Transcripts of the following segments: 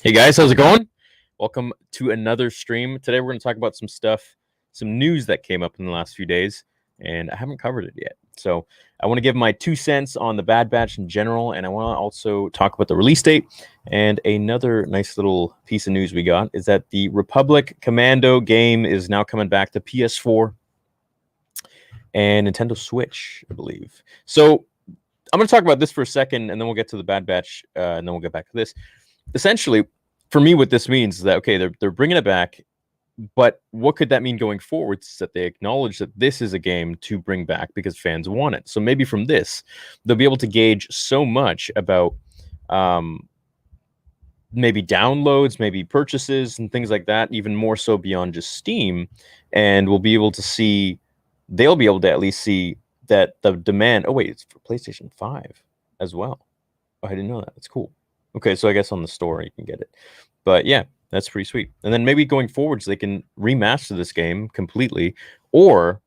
Hey guys, how's it going? Welcome to another stream. Today we're going to talk about some stuff, some news that came up in the last few days, and I haven't covered it yet. So I want to give my 2 cents on the Bad Batch in general, and I want to also talk about the release date. And another nice little piece of news we got is that the Republic Commando game is now coming back to PS4 and Nintendo Switch, I believe. So I'm going to talk about this for a second, and then we'll get to the Bad Batch, and then we'll get back to this. Essentially, for me, what this means is that, okay, they're bringing it back, but what could that mean going forward? Is that they acknowledge that this is a game to bring back because fans want it. So maybe from this, they'll be able to gauge so much about maybe downloads, maybe purchases, and things like that, even more so beyond just Steam. And we'll be able to see, they'll be able to at least see that the demand. Oh, wait, it's for PlayStation 5 as well. Oh, I didn't know that. That's cool. Okay, so I guess on the store you can get it. But yeah, that's pretty sweet. And then maybe going forwards, they can remaster this game completely, or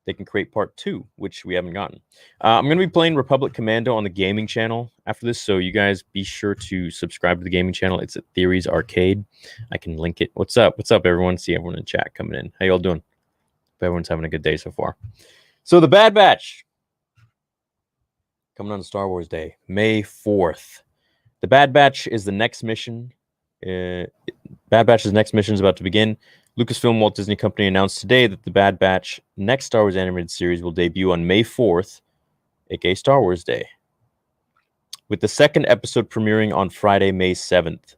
they can create part 2, which we haven't gotten. I'm going to be playing Republic Commando on the gaming channel after this, so you guys be sure to subscribe to the gaming channel. It's at Theories Arcade. I can link it. What's up? What's up, everyone? See everyone in chat coming in. How y'all doing? Hope everyone's having a good day so far. So the Bad Batch coming on Star Wars Day, May 4th. The Bad Batch is the next mission. Bad Batch's next mission is about to begin. Lucasfilm Walt Disney Company announced today that the Bad Batch next Star Wars animated series will debut on May 4th, aka Star Wars Day, with the second episode premiering on Friday, May 7th.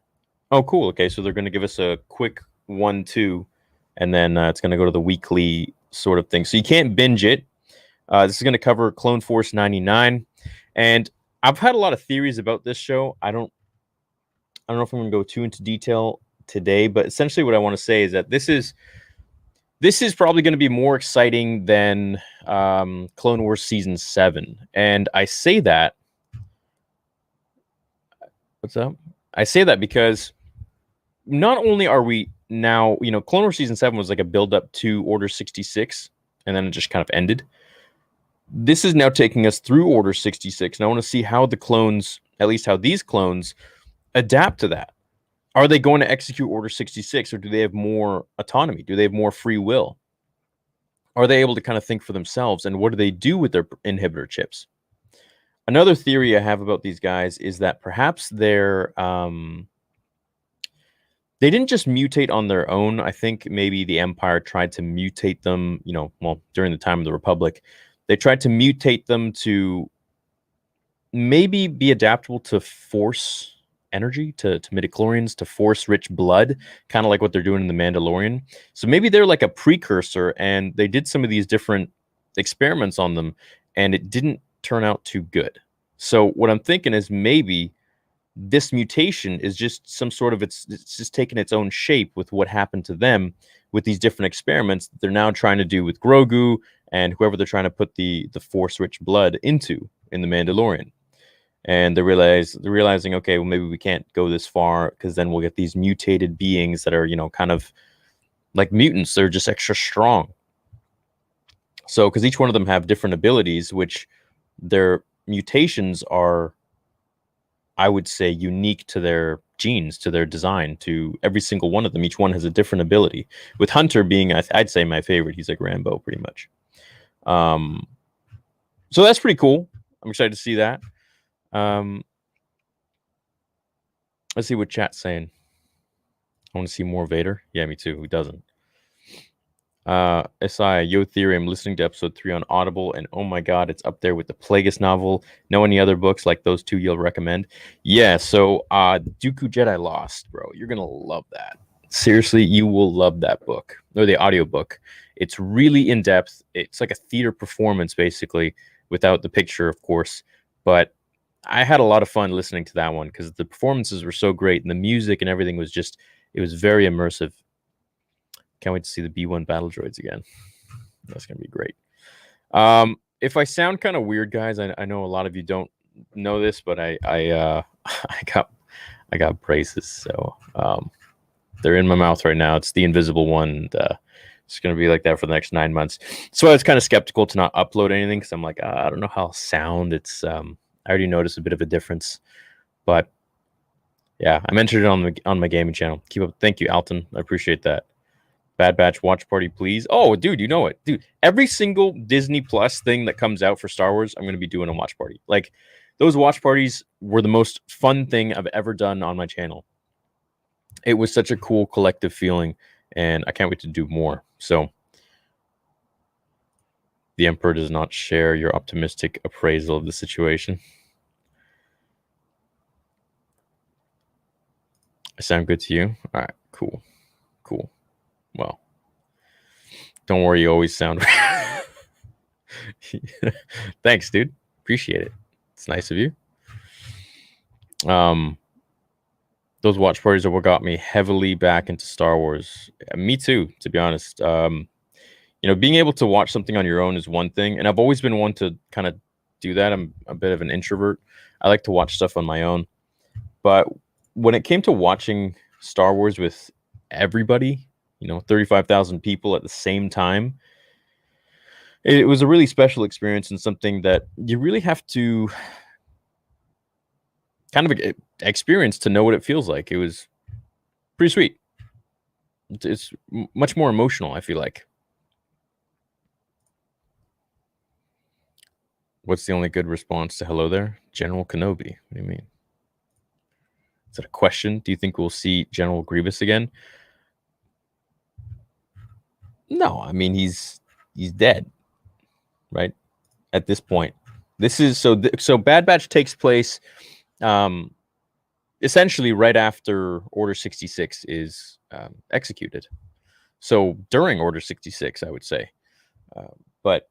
Oh, cool. Okay, so they're going to give us a quick 1-2, and then it's going to go to the weekly sort of thing. So you can't binge it. This is going to cover Clone Force 99, and I've had a lot of theories about this show. I don't know if I'm going to go too into detail today, but essentially what I want to say is that this is probably going to be more exciting than Clone Wars Season 7. And I say that... What's up? I say that because not only are we now... Clone Wars Season 7 was like a build-up to Order 66, and then it just kind of ended. This is now taking us through Order 66, and I want to see how the clones, at least how these clones, adapt to that. Are they going to execute Order 66, or do they have more autonomy? Do they have more free will? Are they able to kind of think for themselves, and what do they do with their inhibitor chips? Another theory I have about these guys is that perhaps they didn't just mutate on their own. I think maybe the Empire tried to mutate them, during the time of the Republic. They tried to mutate them to maybe be adaptable to Force energy, to midichlorians, to Force-rich blood, kind of like what they're doing in The Mandalorian. So maybe they're like a precursor, and they did some of these different experiments on them, and it didn't turn out too good. So what I'm thinking is maybe this mutation is just some sort of, it's just taking its own shape with what happened to them with these different experiments that they're now trying to do with Grogu and whoever they're trying to put the Force-rich blood into in The Mandalorian. And they're realizing, okay, well, maybe we can't go this far because then we'll get these mutated beings that are, kind of like mutants. They're just extra strong. So, because each one of them have different abilities, which their mutations are, I would say, unique to their genes, to their design, to every single one of them. Each one has a different ability. With Hunter being, I'd say, my favorite. He's like Rambo, pretty much. So that's pretty cool. I'm excited to see that. Let's see what chat's saying. I want to see more Vader. Yeah, me too. Who doesn't? SI, Yo Theory, I'm listening to episode 3 on Audible, and oh my god, it's up there with the Plagueis novel. Know any other books like those two you'll recommend? Yeah, so Dooku Jedi Lost, bro. You're gonna love that. Seriously, you will love that book, or the audiobook. It's really in-depth. It's like a theater performance, basically, without the picture, of course. But I had a lot of fun listening to that one because the performances were so great, and the music and everything was just, it was very immersive. Can't wait to see the B1 battle droids again. That's going to be great. If I sound kind of weird, guys, I know a lot of you don't know this, but I got braces, so they're in my mouth right now. It's the invisible one. It's going to be like that for the next 9 months. So I was kind of skeptical to not upload anything because I'm like, I don't know how I'll sound. It's I already noticed a bit of a difference, but Yeah, I mentioned it on my gaming channel. Keep up. Thank you, Alton. I appreciate that. Bad Batch watch party, please. Oh, dude, you know it, dude. Every single Disney Plus thing that comes out for Star Wars, I'm going to be doing a watch party. Like, those watch parties were the most fun thing I've ever done on my channel. It was such a cool collective feeling, and I can't wait to do more. So, the Emperor does not share your optimistic appraisal of the situation. I sound good to you? All right, cool. Cool. Well, don't worry, you always sound. Thanks, dude. Appreciate it. It's nice of you. Those watch parties are what got me heavily back into Star Wars. Me too, to be honest. Being able to watch something on your own is one thing, and I've always been one to kind of do that. I'm a bit of an introvert. I like to watch stuff on my own. But when it came to watching Star Wars with everybody, 35,000 people at the same time, it was a really special experience and something that you really have to kind of experience to know what it feels like. It was pretty sweet. It's much more emotional, I feel like. What's the only good response to hello there? General Kenobi. What do you mean? Is that a question? Do you think we'll see General Grievous again? No, I mean he's dead, right? At this point. This is so Bad Batch takes place essentially right after Order 66 is executed. So during Order 66, I would say. But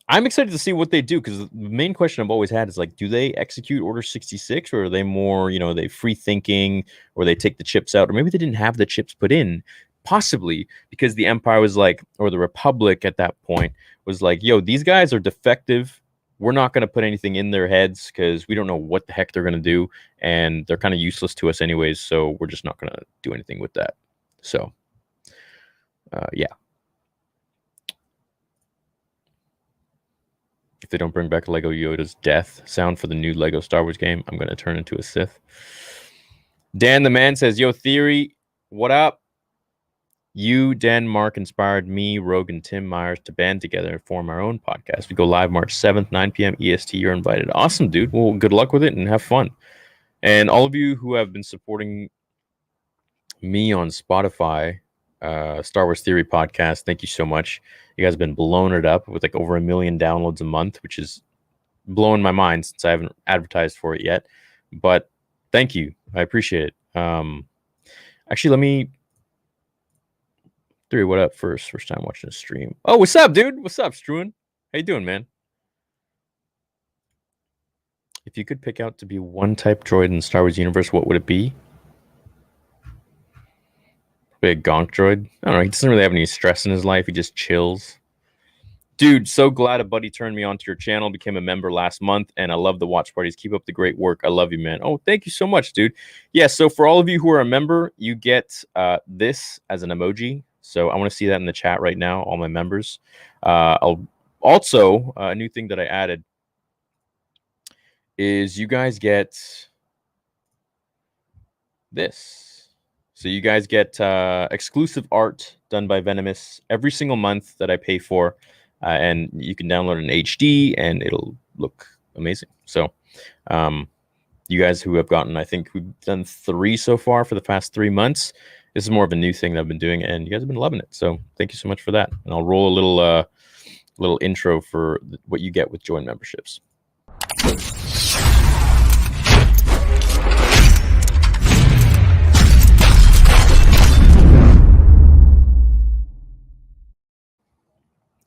I'm excited to see what they do, because the main question I've always had is, like, do they execute Order 66, or are they more, they free thinking, or they take the chips out, or maybe they didn't have the chips put in, possibly because the Empire was like, or the Republic at that point was like, yo, these guys are defective. We're not going to put anything in their heads because we don't know what the heck they're going to do, and they're kind of useless to us anyways, so we're just not going to do anything with that. So, yeah. If they don't bring back Lego Yoda's death sound for the new Lego Star Wars game, I'm going to turn into a Sith. Dan the Man says, yo, Theory, what up? You, Dan, Mark inspired me, Rogue, and Tim Myers to band together and form our own podcast. We go live March 7th, 9 p.m. EST. You're invited. Awesome, dude. Well, good luck with it and have fun. And all of you who have been supporting me on Spotify, Star Wars Theory podcast, thank you so much. You guys have been blowing it up with like over 1 million downloads a month, which is blowing my mind since I haven't advertised for it yet. But thank you. I appreciate it. Actually, let me... Theory, what up? First time watching a stream. Oh, what's up, dude? What's up, Struan? How you doing, man? If you could pick out to be one type droid in the Star Wars universe, what would it be? Probably a gonk droid. I don't know. He doesn't really have any stress in his life. He just chills. Dude, so glad a buddy turned me onto your channel, became a member last month, and I love the watch parties. Keep up the great work. I love you, man. Oh, thank you so much, dude. Yeah, so for all of you who are a member, you get this as an emoji. So I want to see that in the chat right now, all my members. I'll also, a new thing that I added is you guys get this. So you guys get exclusive art done by Venomous every single month that I pay for. And you can download it in HD, and it'll look amazing. So you guys who have gotten, I think we've done 3 so far for the past 3 months. This is more of a new thing that I've been doing, and you guys have been loving it. So thank you so much for that. And I'll roll a little intro for what you get with join memberships.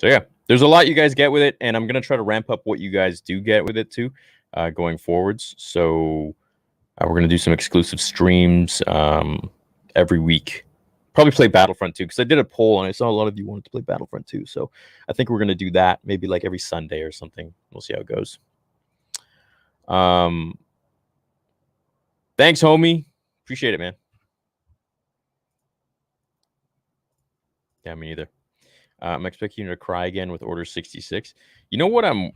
So yeah, there's a lot you guys get with it, and I'm going to try to ramp up what you guys do get with it too, going forwards. So we're going to do some exclusive streams every week. Probably play Battlefront 2, because I did a poll and I saw a lot of you wanted to play Battlefront 2. So I think we're going to do that maybe like every Sunday or something. We'll see how it goes. Thanks, homie. Appreciate it, man. Yeah, me neither. I'm expecting you to cry again with Order 66. You know what I'm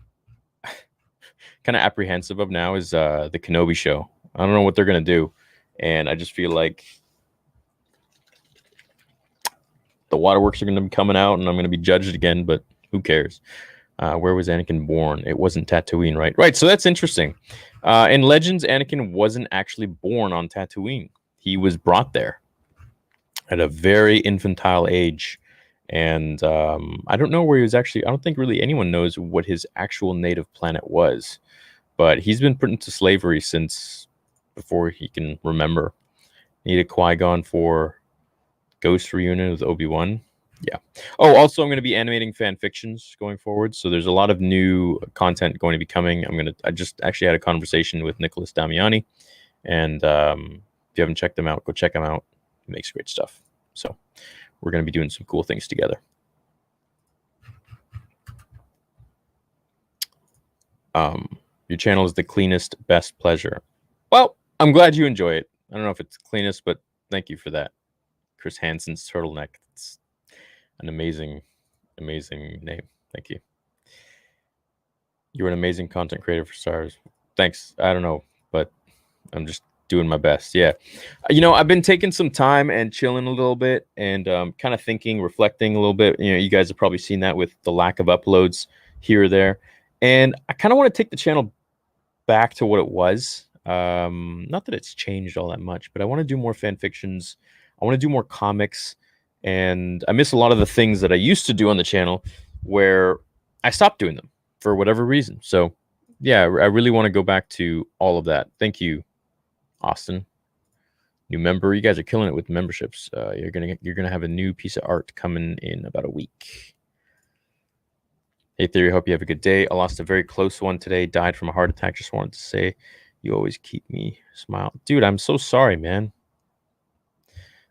kind of apprehensive of now is the Kenobi show. I don't know what they're going to do. And I just feel like the waterworks are going to be coming out, and I'm going to be judged again. But who cares? Where was Anakin born? It wasn't Tatooine, right? Right. So that's interesting. In Legends, Anakin wasn't actually born on Tatooine. He was brought there at a very infantile age. And I don't know where he was actually. I don't think really anyone knows what his actual native planet was. But he's been put into slavery since before he can remember. Needed Qui-Gon for Ghost reunion with Obi-Wan. Yeah. Oh, also I'm going to be animating fan fictions going forward. So there's a lot of new content going to be coming. I just actually had a conversation with Nicholas Damiani, and if you haven't checked them out, go check him out. He makes great stuff. So we're going to be doing some cool things together. Your channel is the cleanest, best pleasure. Well, I'm glad you enjoy it. I don't know if it's cleanest, but thank you for that. Chris Hansen's turtleneck. It's an amazing name. Thank you. You're an amazing content creator for stars. Thanks. I don't know, but I'm just doing my best. Yeah. I've been taking some time and chilling a little bit and kind of thinking, reflecting a little bit. You guys have probably seen that with the lack of uploads here or there. And I kind of want to take the channel back to what it was. Not that it's changed all that much, but I want to do more fan fictions. I want to do more comics. And I miss a lot of the things that I used to do on the channel where I stopped doing them for whatever reason. So yeah, I really want to go back to all of that. Thank you, Austin. New member. You guys are killing it with memberships. You're gonna have a new piece of art coming in about a week. Hey Theory, hope you have a good day. I lost a very close one today. Died from a heart attack. Just wanted to say, you always keep me smile, dude. I'm so sorry, man.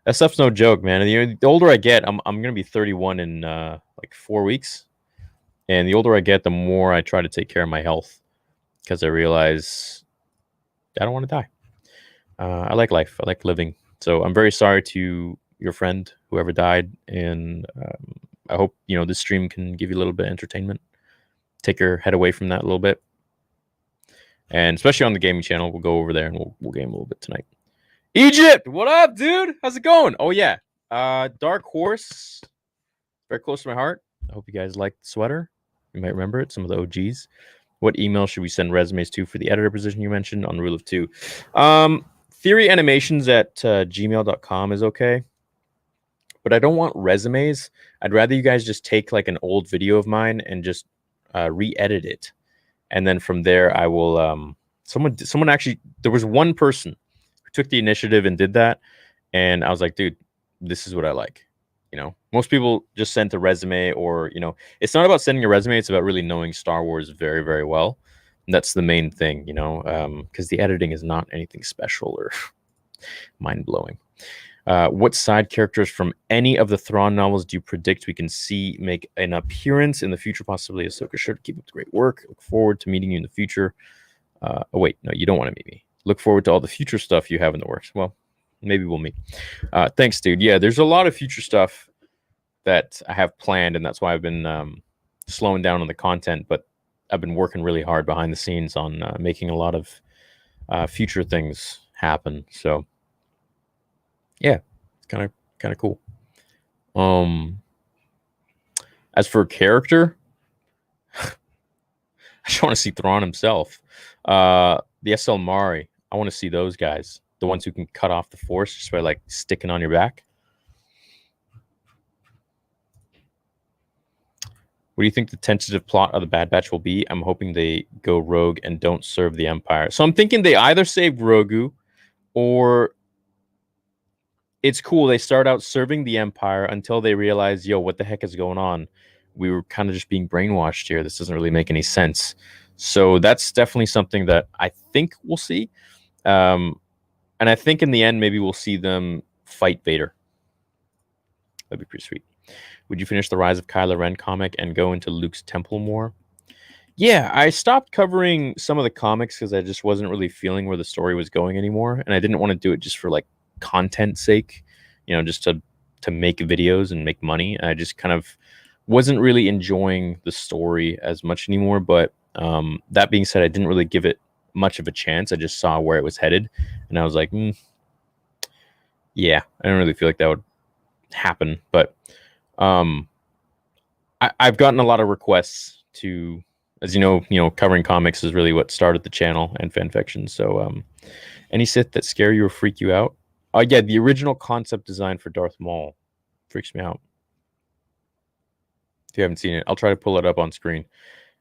That stuff's no joke, man. The older I get, I'm gonna be 31 in like 4 weeks, and the older I get, the more I try to take care of my health because I realize I don't want to die. I like life. I like living. So I'm very sorry to your friend, whoever died, and I hope this stream can give you a little bit of entertainment. Take your head away from that a little bit, and especially on the gaming channel, we'll go over there and we'll game a little bit tonight. Egypt, what up, dude? How's it going? Oh yeah, Dark Horse, very close to my heart. I hope you guys like the sweater. You might remember it. Some of the OGs. What email should we send resumes to for the editor position you mentioned on Rule of Two? Theoryanimations at gmail.com is okay, but I don't want resumes. I'd rather you guys just take like an old video of mine and just re-edit it, and then from there I will. Someone actually, there was one person took the initiative and did that, and I was like, dude, this is what I like. Most people just sent a resume, or it's not about sending a resume, it's about really knowing Star Wars very, very well. And that's the main thing, because the editing is not anything special or mind-blowing. What side characters from any of the Thrawn novels do you predict we can see make an appearance in the future? Possibly Ahsoka. Sure to keep up the great work. Look forward to meeting you in the future. Oh wait, no, you don't want to meet me. Look forward to all the future stuff you have in the works. Well, maybe we'll meet. Thanks, dude. Yeah, there's a lot of future stuff that I have planned, and that's why I've been slowing down on the content, but I've been working really hard behind the scenes on making a lot of future things happen. So yeah, it's kind of cool. As for character, I just want to see Thrawn himself. The SL Mari, I want to see those guys, the ones who can cut off the Force just by like sticking on your back. What do you think the tentative plot of the Bad Batch will be? I'm hoping they go rogue and don't serve the Empire. So I'm thinking they either save Grogu, or it's cool. They start out serving the Empire until they realize, yo, what the heck is going on? We were kind of just being brainwashed here. This doesn't really make any sense. So that's definitely something that I think we'll see. And I think in the end, maybe we'll see them fight Vader. That'd be pretty sweet. Would you finish the Rise of Kylo Ren comic and go into Luke's temple more? Yeah, I stopped covering some of the comics because I just wasn't really feeling where the story was going anymore. And I didn't want to do it just for like content sake, just to make videos and make money. I just kind of wasn't really enjoying the story as much anymore. But that being said, I didn't really give it much of a chance. I just saw where it was headed, and I was like, Yeah, I don't really feel like that would happen, but um, I've gotten a lot of requests to, as you know, covering comics is really what started the channel and fan fiction. So, any Sith that scare you or freak you out? Oh yeah, the original concept design for Darth Maul freaks me out. If you haven't seen it, I'll try to pull it up on screen.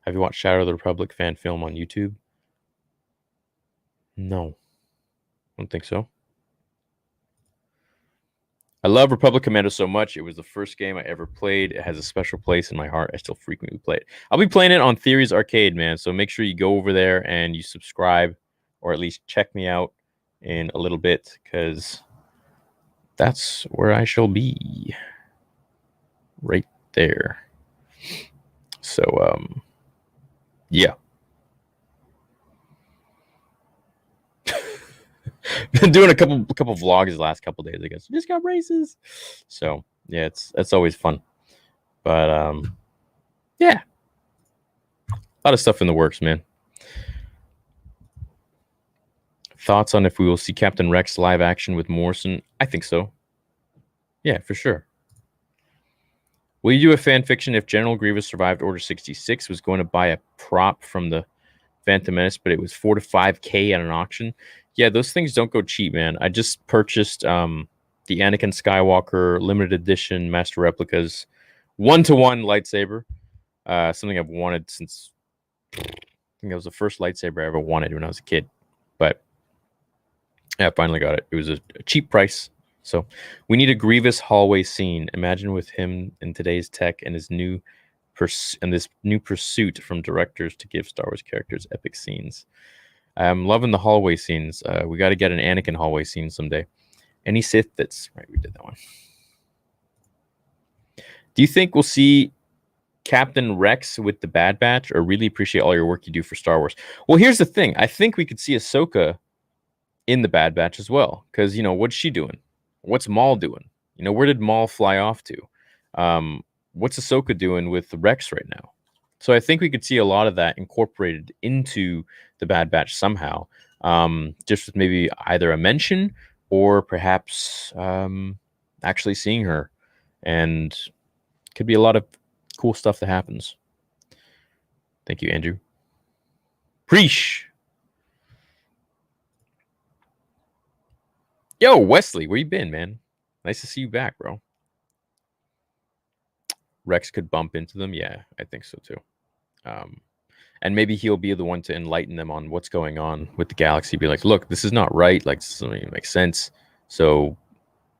Have you watched Shadow of the Republic fan film on YouTube? No, I don't think so. I love Republic Commando so much. It was the first game I ever played. It has a special place in my heart. I still frequently play it. I'll be playing it on Theories Arcade, man. So make sure you go over there and you subscribe, or at least check me out in a little bit, because that's where I shall be. Right there. So yeah. Been doing a couple vlogs the last couple days, I guess. Just got races. So yeah, it's always fun. But yeah. A lot of stuff in the works, man. Thoughts on if we will see Captain Rex live action with Morrison? I think so. Yeah, for sure. Will you do a fan fiction if General Grievous survived Order 66, was going to buy a prop from the Phantom Menace, but it was 4 to 5K at an auction? Yeah, those things don't go cheap, man. I just purchased the Anakin Skywalker limited edition master replicas 1-to-1 lightsaber. Something I've wanted since, I think that was the first lightsaber I ever wanted when I was a kid. But yeah, I finally got it. It was a cheap price. So we need a Grievous hallway scene. Imagine with him in today's tech and his new this new pursuit from directors to give Star Wars characters epic scenes. I'm loving the hallway scenes. We got to get an Anakin hallway scene someday. Any Sith that's right, we did that one. Do you think we'll see Captain Rex with the Bad Batch, or really appreciate all your work you do for Star Wars? Well, here's the thing. I think we could see Ahsoka in the Bad Batch as well, because what's she doing? What's Maul doing? Where did Maul fly off to? What's Ahsoka doing with Rex right now? So I think we could see a lot of that incorporated into the Bad Batch somehow, just with maybe either a mention or perhaps actually seeing her, and could be a lot of cool stuff that happens. Thank you, Andrew. Preach. Yo, Wesley, where you been, man? Nice to see you back, bro. Rex could bump into them. Yeah, I think so too. And maybe he'll be the one to enlighten them on what's going on with the galaxy. Be like, look, this is not right. Like, this doesn't even make sense. So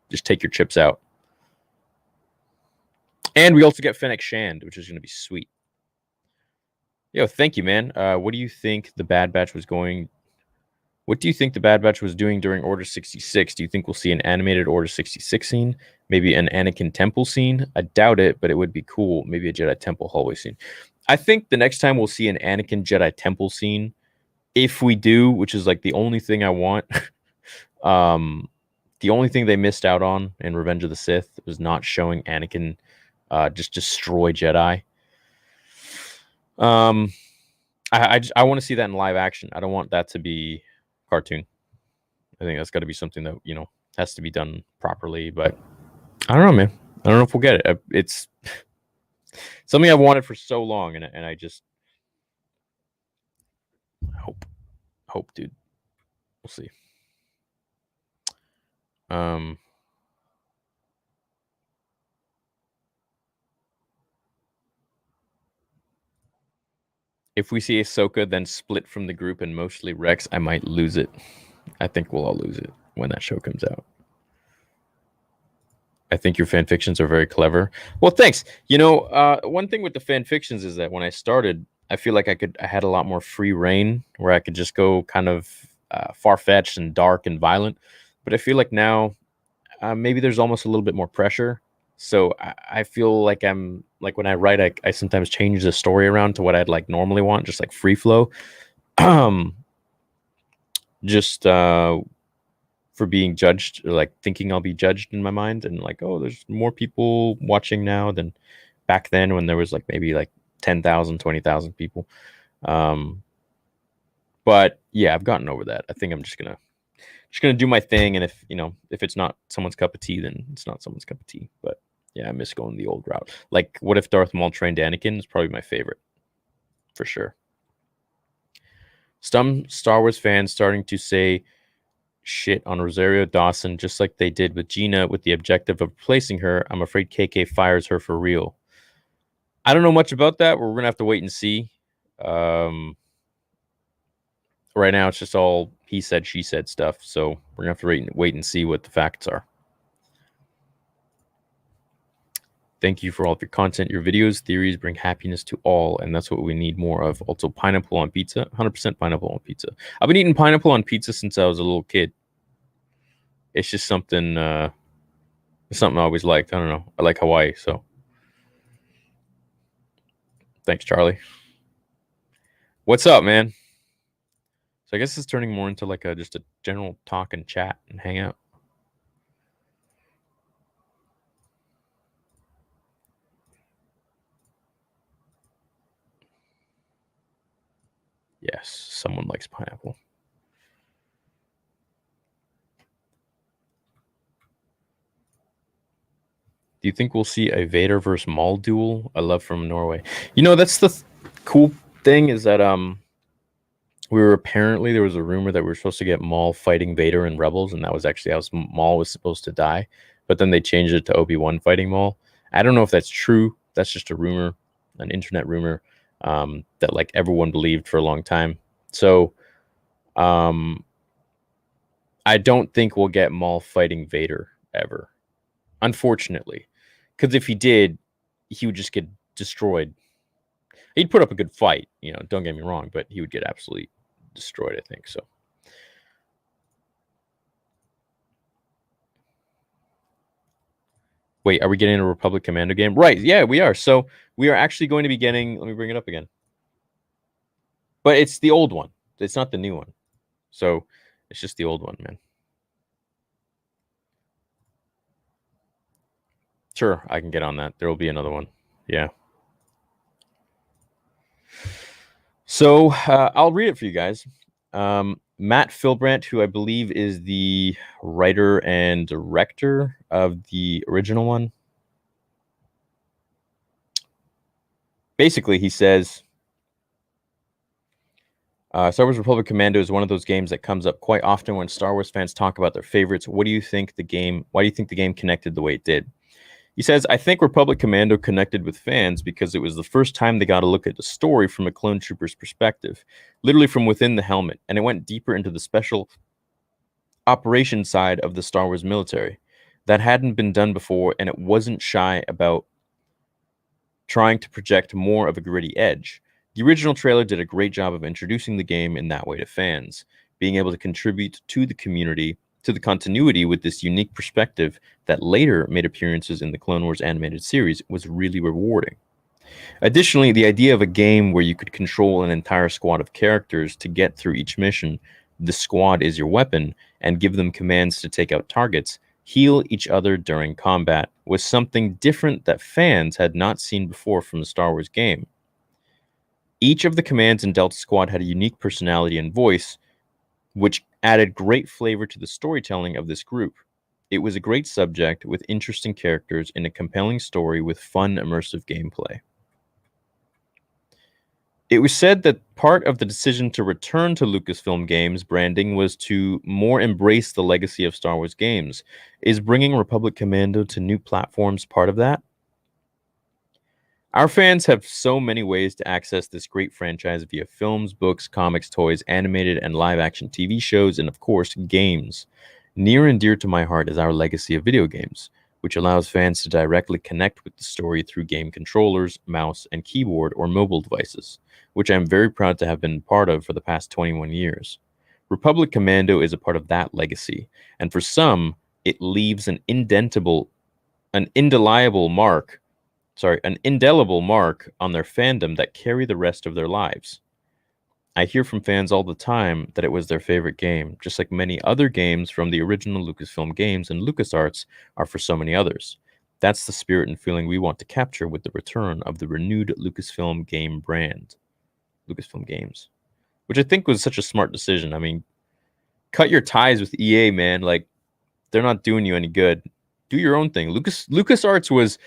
just take your chips out. And we also get Fennec Shand, which is going to be sweet. Yo, thank you, man. What do you think the Bad Batch was going... What do you think the Bad Batch was doing during Order 66? Do you think we'll see an animated Order 66 scene? Maybe an Anakin Temple scene? I doubt it, but it would be cool. Maybe a Jedi Temple hallway scene. I think the next time we'll see an Anakin Jedi Temple scene, if we do, which is like the only thing I want. The only thing they missed out on in Revenge of the Sith was not showing Anakin just destroy Jedi. I want to see that in live action. I don't want that to be cartoon. I think that's got to be something that has to be done properly. But I don't know, man. I don't know if we'll get it. It's something I've wanted for so long, and I just hope, dude. We'll see. If we see Ahsoka then split from the group and mostly Rex, I might lose it. I think we'll all lose it when that show comes out. I think your fan fictions are very clever. Well, thanks. One thing with the fan fictions is that when I started, I feel like I had a lot more free reign where I could just go kind of far-fetched and dark and violent. But I feel like now maybe there's almost a little bit more pressure. So I feel like I'm like when I write, I sometimes change the story around to what I'd like normally want, just like free flow. Just for being judged, or like thinking I'll be judged in my mind, and like, oh, there's more people watching now than back then when there was like maybe like 10,000, 20,000 people. But yeah, I've gotten over that. I think I'm just gonna just gonna do my thing, and if it's not someone's cup of tea, then it's not someone's cup of tea. But yeah, I miss going the old route. Like, what if Darth Maul trained Anakin? Is probably my favorite, for sure. Some Star Wars fans starting to say shit on Rosario Dawson, just like they did with Gina, with the objective of replacing her. I'm afraid KK fires her for real. I don't know much about that. We're gonna have to wait and see. Right now, it's just all he said, she said stuff. So we're gonna have to wait and see what the facts are. Thank you for all of your content. Your videos, theories bring happiness to all, and that's what we need more of. Also, pineapple on pizza. 100% pineapple on pizza. I've been eating pineapple on pizza since I was a little kid. It's just something I always liked. I don't know. I like Hawaii, so thanks, Charlie. What's up, man? So I guess it's turning more into like just a general talk and chat and hang out. Yes, someone likes pineapple. Do you think we'll see a Vader versus Maul duel? I love from Norway. That's the cool thing is that there was a rumor that we were supposed to get Maul fighting Vader in Rebels, and that was actually how Maul was supposed to die. But then they changed it to Obi-Wan fighting Maul. I don't know if that's true. That's just a rumor, an internet rumor that like everyone believed for a long time. So I don't think we'll get Maul fighting Vader ever, unfortunately. Because if he did, he would just get destroyed. He'd put up a good fight, don't get me wrong, but he would get absolutely destroyed, I think. So wait, are we getting a Republic Commando game? Right, yeah, we are. So we are actually going to be getting, let me bring it up again. But it's the old one. It's not the new one. So it's just the old one, man. Sure, I can get on that. There will be another one. Yeah. So I'll read it for you guys. Matt Philbrandt, who I believe is the writer and director of the original one. Basically, he says, Star Wars Republic Commando is one of those games that comes up quite often when Star Wars fans talk about their favorites. Why do you think the game connected the way it did? He says, I think Republic Commando connected with fans because it was the first time they got to look at the story from a clone trooper's perspective, literally from within the helmet, and it went deeper into the special operations side of the Star Wars military. That hadn't been done before, and it wasn't shy about trying to project more of a gritty edge. The original trailer did a great job of introducing the game in that way to fans, being able to contribute to the community, to the continuity with this unique perspective that later made appearances in the Clone Wars animated series was really rewarding. Additionally, the idea of a game where you could control an entire squad of characters to get through each mission, the squad is your weapon, and give them commands to take out targets, heal each other during combat, was something different that fans had not seen before from the Star Wars game. Each of the commands in Delta Squad had a unique personality and voice, which added great flavor to the storytelling of this group. It was a great subject with interesting characters in a compelling story with fun, immersive gameplay. It was said that part of the decision to return to Lucasfilm Games branding was to more embrace the legacy of Star Wars games. Is bringing Republic Commando to new platforms part of that? Our fans have so many ways to access this great franchise via films, books, comics, toys, animated and live-action TV shows, and of course, games. Near and dear to my heart is our legacy of video games, which allows fans to directly connect with the story through game controllers, mouse, and keyboard or mobile devices, which I'm very proud to have been part of for the past 21 years. Republic Commando is a part of that legacy, and for some, it leaves an indelible mark on their fandom that carry the rest of their lives. I hear from fans all the time that it was their favorite game, just like many other games from the original Lucasfilm Games and LucasArts are for so many others. That's the spirit and feeling we want to capture with the return of the renewed Lucasfilm game brand, Lucasfilm Games, which I think was such a smart decision. I mean, cut your ties with EA, man. Like, they're not doing you any good. Do your own thing. LucasArts was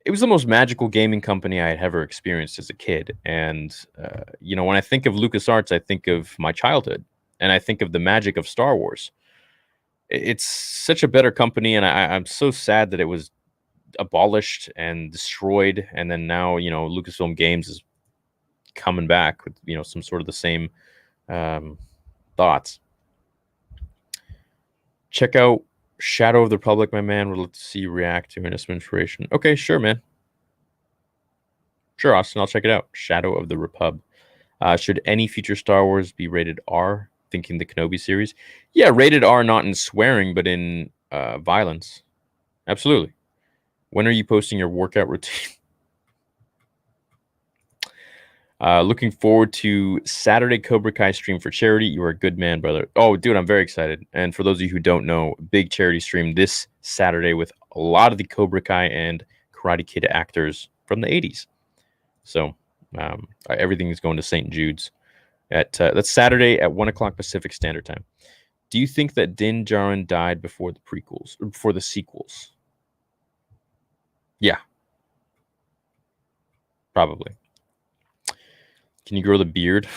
the most magical gaming company I had ever experienced as a kid. And when I think of LucasArts, I think of my childhood, and I think of the magic of Star Wars. It's such a better company, and I'm so sad that it was abolished and destroyed. And then now, Lucasfilm Games is coming back with some sort of the same thoughts. Check out Shadow of the Republic, my man. We'll see you react to and some inspiration. Okay, sure, man. Sure, Austin, I'll check it out. Shadow of the Repub. Should any future Star Wars be rated R? Thinking the Kenobi series. Yeah, rated R, not in swearing, but in violence. Absolutely. When are you posting your workout routine? Looking forward to Saturday Cobra Kai stream for charity. You are a good man, brother. Oh, dude, I'm very excited. And for those of you who don't know, big charity stream this Saturday with a lot of the Cobra Kai and Karate Kid actors from the 80s. So everything is going to St. Jude's. That's Saturday at 1 o'clock Pacific Standard Time. Do you think that Din Djarin died before the prequels or before the sequels? Yeah. Probably. Can you grow the beard?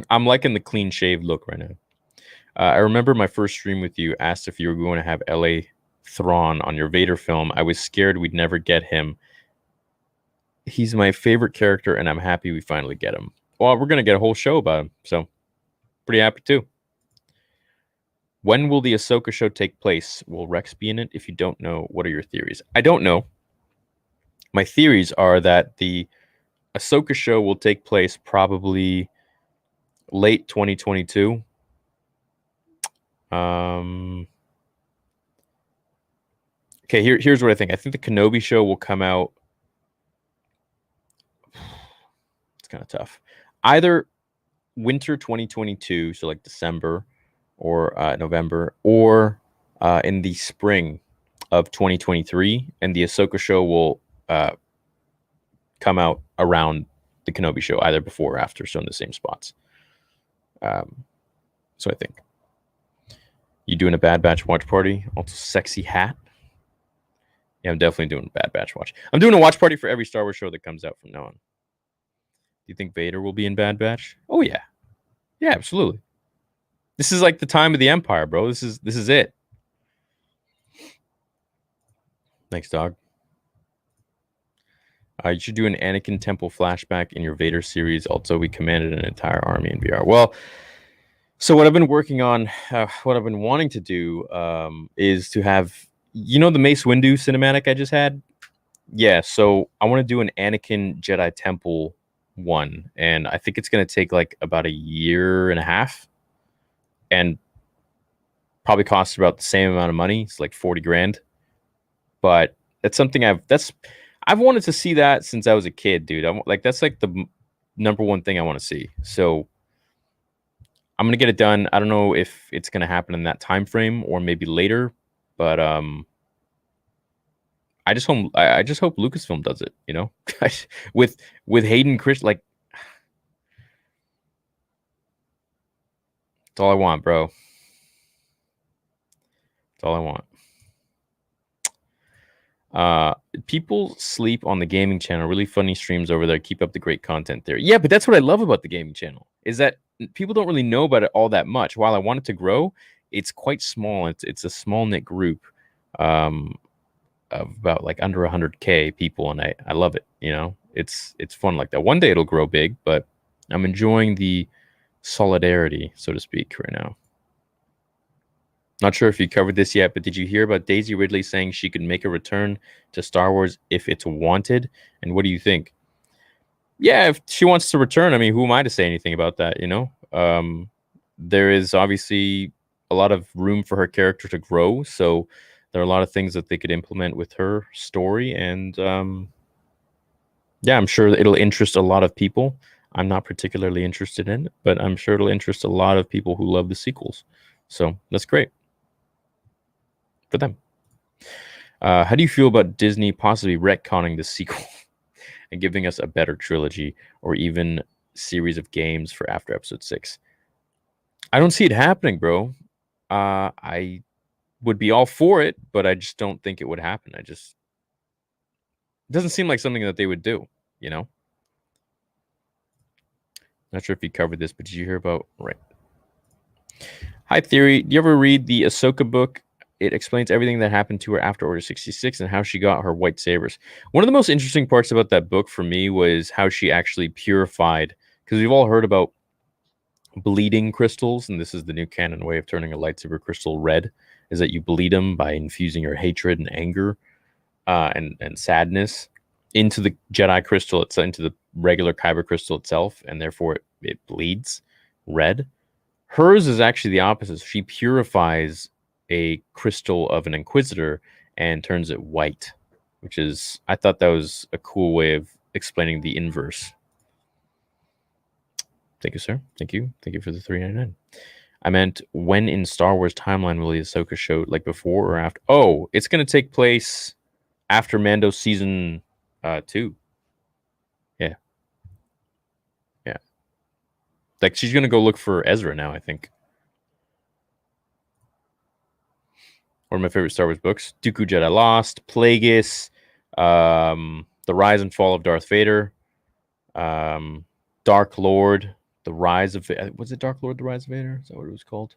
I'm liking the clean shaved look right now. I remember my first stream with you asked if you were going to have L.A. Thrawn on your Vader film. I was scared we'd never get him. He's my favorite character, and I'm happy we finally get him. Well, we're going to get a whole show about him, so pretty happy too. When will the Ahsoka show take place? Will Rex be in it? If you don't know, what are your theories? I don't know. My theories are that the Ahsoka show will take place probably late 2022. Okay, here's what I think. I think the Kenobi show will come out. It's kind of tough. Either winter 2022, so like December or November, or in the spring of 2023, and the Ahsoka show will come out around the Kenobi show, either before or after, so in the same spots. So I think. You doing a Bad Batch watch party? Also, sexy hat. Yeah, I'm definitely doing a Bad Batch watch. I'm doing a watch party for every Star Wars show that comes out from now on. Do you think Vader will be in Bad Batch? Oh yeah, yeah, absolutely. This is like the time of the Empire, bro. This is it. Thanks, dog. You should do an Anakin Temple flashback in your Vader series. Also, we commanded an entire army in VR. Well, so what I've been working on, what I've been wanting to do is to have, the Mace Windu cinematic I just had? Yeah, so I want to do an Anakin Jedi Temple one, and I think it's going to take like about a year and a half, and probably costs about the same amount of money. It's like 40 grand. But that's something I've wanted to see that since I was a kid, dude. That's like the number one thing I want to see. So I'm gonna get it done. I don't know if it's gonna happen in that time frame or maybe later, but I just hope Lucasfilm does it. With Hayden Christensen, like, that's all I want, bro. That's all I want. People sleep on the gaming channel. Really funny streams over there. Keep up the great content there. Yeah, but that's what I love about the gaming channel, is that people don't really know about it all that much. While I want it to grow, it's quite small. It's a small knit group of about like under 100K people, and I love it. It's fun like that. One day it'll grow big, but I'm enjoying the solidarity, so to speak, right now. Not sure if you covered this yet, but did you hear about Daisy Ridley saying she could make a return to Star Wars if it's wanted? And what do you think? Yeah, if she wants to return, I mean, who am I to say anything about that, There is obviously a lot of room for her character to grow, so there are a lot of things that they could implement with her story, and yeah, I'm sure it'll interest a lot of people. I'm not particularly interested in it, but I'm sure it'll interest a lot of people who love the sequels. So that's great for them. How do you feel about Disney possibly retconning the sequel and giving us a better trilogy or even series of games for after episode 6? I don't see it happening, bro. I would be all for it, but I just don't think it would happen. It doesn't seem like something that they would do, you know? Not sure if you covered this, but did you hear about right? Hi, Theory. Do you ever read the Ahsoka book? It explains everything that happened to her after Order 66 and how she got her white sabers. One of the most interesting parts about that book for me was how she actually purified, because we've all heard about bleeding crystals, and this is the new canon way of turning a lightsaber crystal red, is that you bleed them by infusing your hatred and anger and sadness into the Jedi crystal, it's into the regular kyber crystal itself, and therefore it bleeds red. Hers is actually the opposite. She purifies a crystal of an Inquisitor and turns it white, which is, I thought that was a cool way of explaining the inverse. Thank you, sir. Thank you. Thank you for the $3.99. I meant, when in Star Wars timeline will the Ahsoka show, like before or after? Oh, it's going to take place after Mando season 2. Yeah. Yeah. Like, she's going to go look for Ezra now, I think. One of my favorite Star Wars books. Dooku Jedi Lost, Plagueis, The Rise and Fall of Darth Vader, Dark Lord, The Rise of... Was it Dark Lord, The Rise of Vader? Is that what it was called?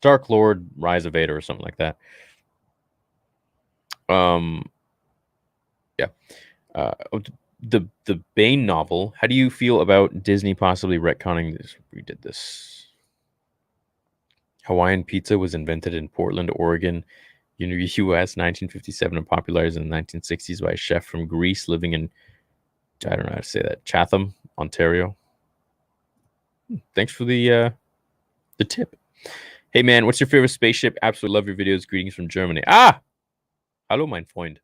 Dark Lord, Rise of Vader, or something like that. Yeah. The Bane novel. How do you feel about Disney possibly retconning this? We did this. Hawaiian pizza was invented in Portland, Oregon, U.S. 1957 and popularized in the 1960s by a chef from Greece living in, I don't know how to say that, Chatham, Ontario. Thanks for the tip. Hey man, what's your favorite spaceship? Absolutely love your videos. Greetings from Germany. Ah, hallo mein Freund.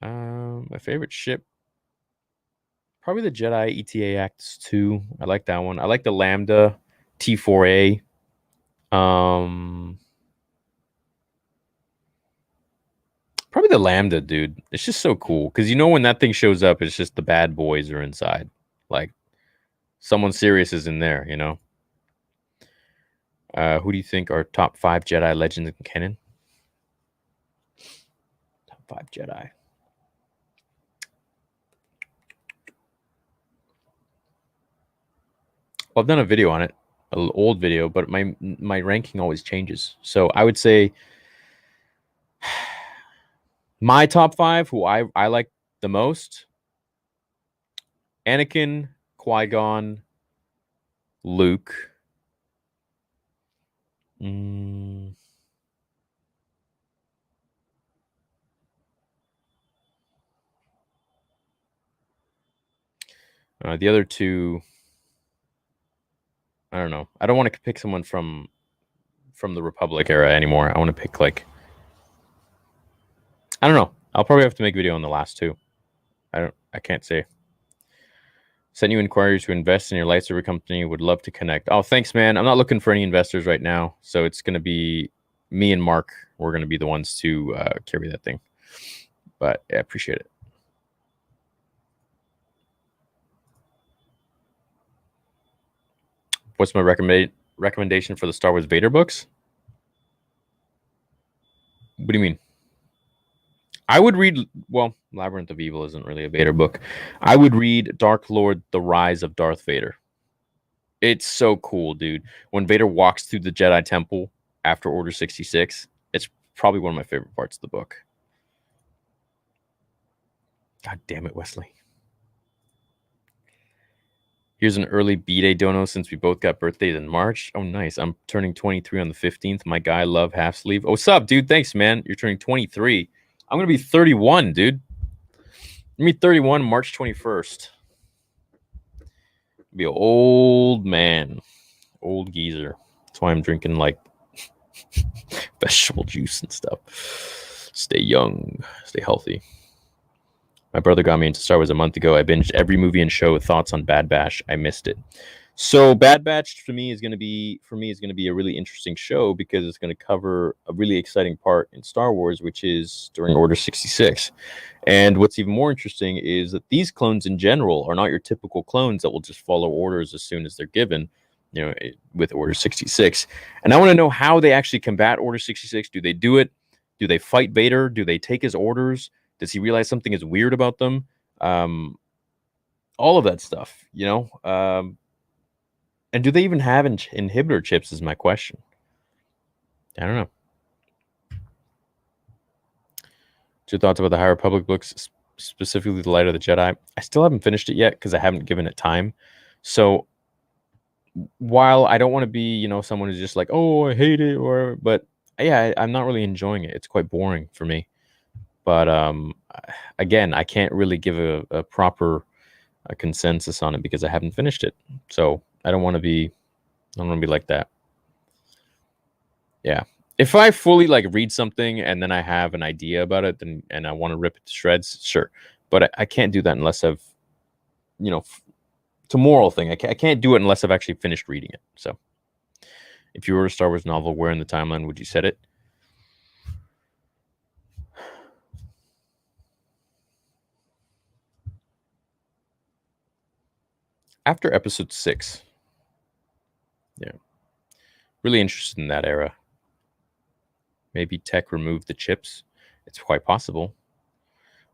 My favorite ship, probably the Jedi ETA Acts 2. I like that one. I like the Lambda T4A. Probably the Lambda, dude. It's just so cool because when that thing shows up, it's just the bad boys are inside. Like, someone serious is in there. Who do you think are top 5 Jedi legends in canon? Top 5 Jedi. Well, I've done a video on it, an old video, but my ranking always changes. So I would say my top 5, who I like the most: Anakin, Qui-Gon, Luke. The other 2, I don't know. I don't want to pick someone from the Republic era anymore. I want to pick, like, I don't know. I'll probably have to make a video on the last 2. I can't say. Send you inquiries to invest in your lightsaber company. Would love to connect. Oh, thanks, man. I'm not looking for any investors right now, so it's going to be me and Mark. We're going to be the ones to carry that thing. But yeah, I appreciate it. What's my recommendation for the Star Wars Vader books? What do you mean? I would read, well, Labyrinth of Evil isn't really a Vader book. I would read Dark Lord, The Rise of Darth Vader. It's so cool, dude. When Vader walks through the Jedi Temple after Order 66, it's probably one of my favorite parts of the book. God damn it, Wesley. Here's an early B-Day dono since we both got birthdays in March. Oh, nice. I'm turning 23 on the 15th. My guy, love half sleeve. Oh, what's up, dude? Thanks, man. You're turning 23. I'm going to be 31, dude. I'm going to be 31 March 21st. Be an old man. Old geezer. That's why I'm drinking, like, vegetable juice and stuff. Stay young. Stay healthy. My brother got me into Star Wars a month ago. I binged every movie and show with thoughts on Bad Batch. I missed it. So Bad Batch for me is going to be a really interesting show because it's going to cover a really exciting part in Star Wars, which is during Order 66. And what's even more interesting is that these clones in general are not your typical clones that will just follow orders as soon as they're given. with Order 66. And I want to know how they actually combat Order 66. Do they do it? Do they fight Vader? Do they take his orders? Does he realize something is weird about them? All of that stuff, and do they even have inhibitor chips is my question. I don't know. What's your thoughts about the High Republic books, specifically The Light of the Jedi? I still haven't finished it yet because I haven't given it time. So while I don't want to be, someone who's just like, oh, I hate it, but yeah, I'm not really enjoying it. It's quite boring for me. But again, I can't really give a proper consensus on it because I haven't finished it. So I don't want to be like that. Yeah. If I fully read something and then I have an idea about it, and I want to rip it to shreds, sure. But I can't do that unless I've, it's a moral thing. I can't do it unless I've actually finished reading it. So if you wrote a Star Wars novel, where in the timeline would you set it? After episode 6. Yeah. Really interested in that era. Maybe Tech removed the chips. It's quite possible.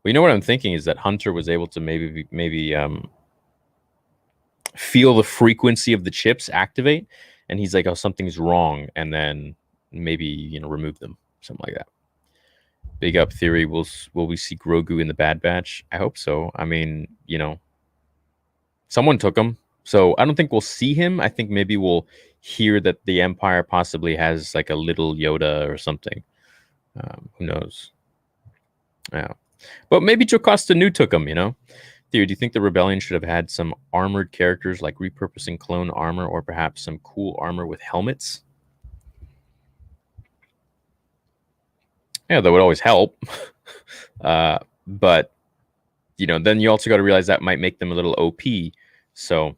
Well, what I'm thinking is that Hunter was able to maybe feel the frequency of the chips activate, and he's like, oh, something's wrong, and then maybe remove them, something like that. Big up theory. Will we see Grogu in the Bad Batch? I hope so. I mean, someone took him, so I don't think we'll see him. I think maybe we'll hear that the Empire possibly has a little Yoda or something. Who knows? Yeah, but maybe Jocasta Nu took him. Theory, do you think the Rebellion should have had some armored characters, like repurposing clone armor, or perhaps some cool armor with helmets? Yeah, that would always help. But then you also got to realize that might make them a little OP. So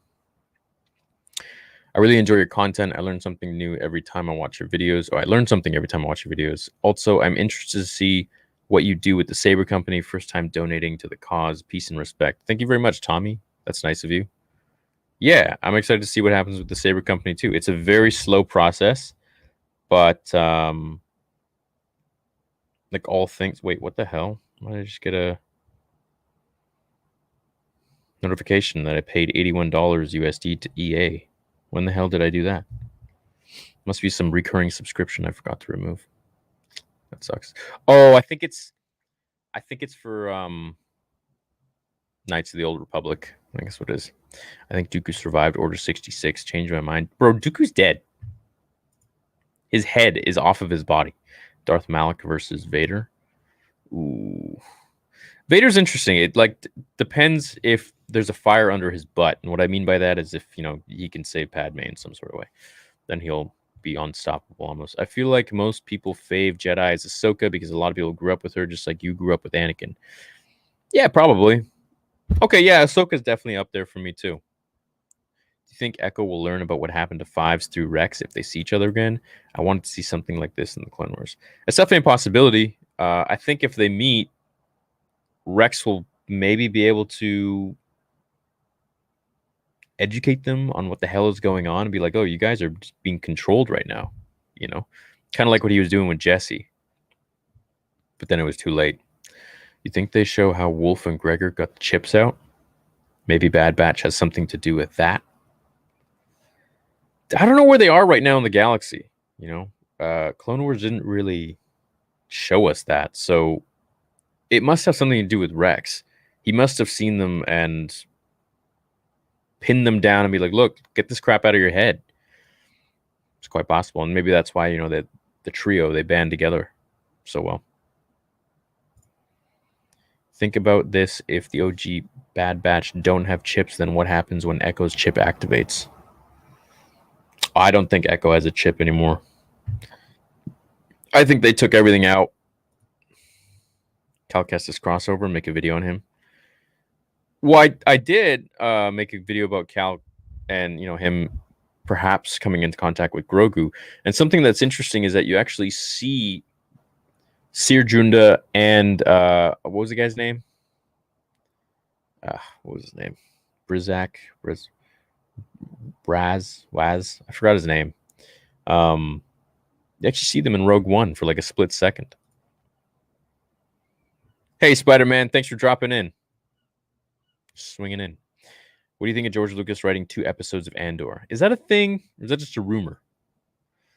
I really enjoy your content. I learn something new every time I watch your videos. Or I learn something every time I watch your videos. Also, I'm interested to see what you do with the Saber Company. First time donating to the cause. Peace and respect. Thank you very much, Tommy. That's nice of you. Yeah, I'm excited to see what happens with the Saber Company too. It's a very slow process, but all things. Wait, what the hell? Why did I just get a notification that I paid $81 USD to EA? When the hell did I do that? Must be some recurring subscription I forgot to remove. That sucks. Oh, I think it's for Knights of the Old Republic. I guess what it is. I think Dooku survived Order 66. Changed my mind. Bro, Dooku's dead. His head is off of his body. Darth Malak versus Vader. Ooh. Vader's interesting. It depends if there's a fire under his butt. And what I mean by that is if, he can save Padme in some sort of way, then he'll be unstoppable almost. I feel like most people fave Jedi as Ahsoka because a lot of people grew up with her just like you grew up with Anakin. Yeah, probably. Okay, yeah, Ahsoka's definitely up there for me too. Do you think Echo will learn about what happened to Fives through Rex if they see each other again? I wanted to see something like this in the Clone Wars. It's definitely a possibility. I think if they meet, Rex will maybe be able to educate them on what the hell is going on and be like, oh, you guys are just being controlled right now. Kind of like what he was doing with Jesse. But then it was too late. You think they show how Wolf and Gregor got the chips out? Maybe Bad Batch has something to do with that. I don't know where they are right now in the galaxy. Clone Wars didn't really show us that. So it must have something to do with Rex. He must have seen them and pinned them down and be like, look, get this crap out of your head. It's quite possible. And maybe that's why, that the trio, they band together so well. Think about this. If the OG Bad Batch don't have chips, then what happens when Echo's chip activates? I don't think Echo has a chip anymore. I think they took everything out. Cal Kestis crossover, make a video on him. Well, I did make a video about Cal and him perhaps coming into contact with Grogu. And something that's interesting is that you actually see Seer Junda and what was the guy's name? What was his name? Waz. I forgot his name. You actually see them in Rogue One for like a split second. Hey, Spider-Man, thanks for dropping in. Swinging in. What do you think of George Lucas writing 2 episodes of Andor? Is that a thing? Or is that just a rumor?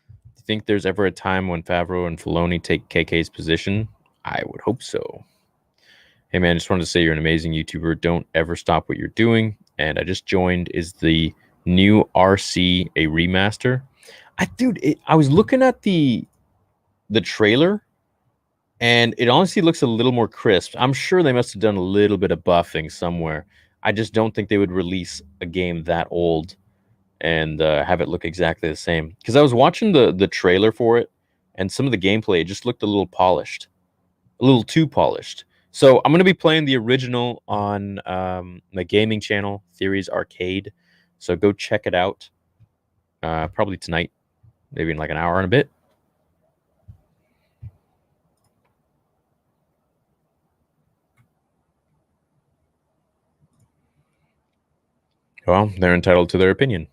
Do you think there's ever a time when Favreau and Filoni take KK's position? I would hope so. Hey, man, just wanted to say you're an amazing YouTuber. Don't ever stop what you're doing. And I just joined. Is the new RC a remaster? I was looking at the trailer, and it honestly looks a little more crisp. I'm sure they must have done a little bit of buffing somewhere. I just don't think they would release a game that old and have it look exactly the same. Because I was watching the trailer for it, and some of the gameplay it just looked a little polished, a little too polished. So I'm going to be playing the original on my gaming channel, Theories Arcade. So go check it out. Probably tonight, maybe in like an hour and a bit. Well, they're entitled to their opinion.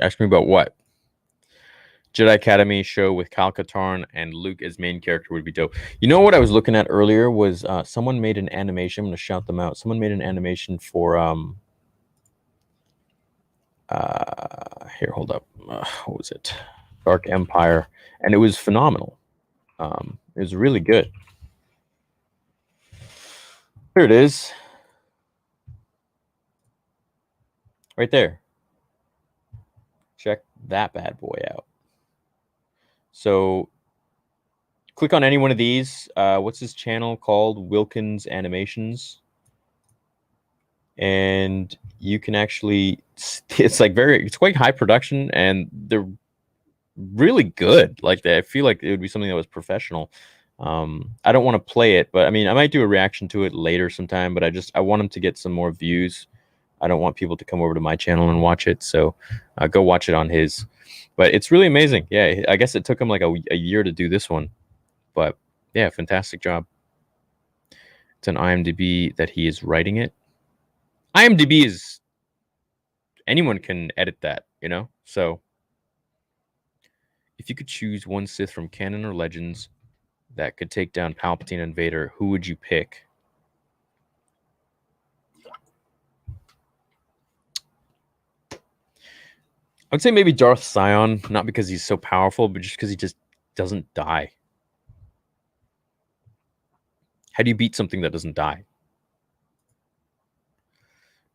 Ask me about what? Jedi Academy show with Kyle Katarn and Luke as main character would be dope. You know what I was looking at earlier was someone made an animation. I'm going to shout them out. Someone made an animation for here, hold up. What was it? Dark Empire, and it was phenomenal. It was really good. Here it is. Right there. Check that bad boy out. So click on any one of these. What's his channel called? Wilkins Animations. And you can actually, it's like it's quite high production, and they're really good. Like I feel like it would be something that was professional. I don't want to play it, but I mean, I might do a reaction to it later sometime, but I want them to get some more views. I don't want people to come over to my channel and watch it. So go watch it on his. But it's really amazing. Yeah, I guess it took him like a year to do this one. But yeah, fantastic job. It's on IMDb that he is writing it. IMDb is, anyone can edit that, you know? So if you could choose one Sith from canon or Legends that could take down Palpatine and Vader, who would you pick? I would say maybe Darth Sion, not because he's so powerful, but just because he just doesn't die. How do you beat something that doesn't die?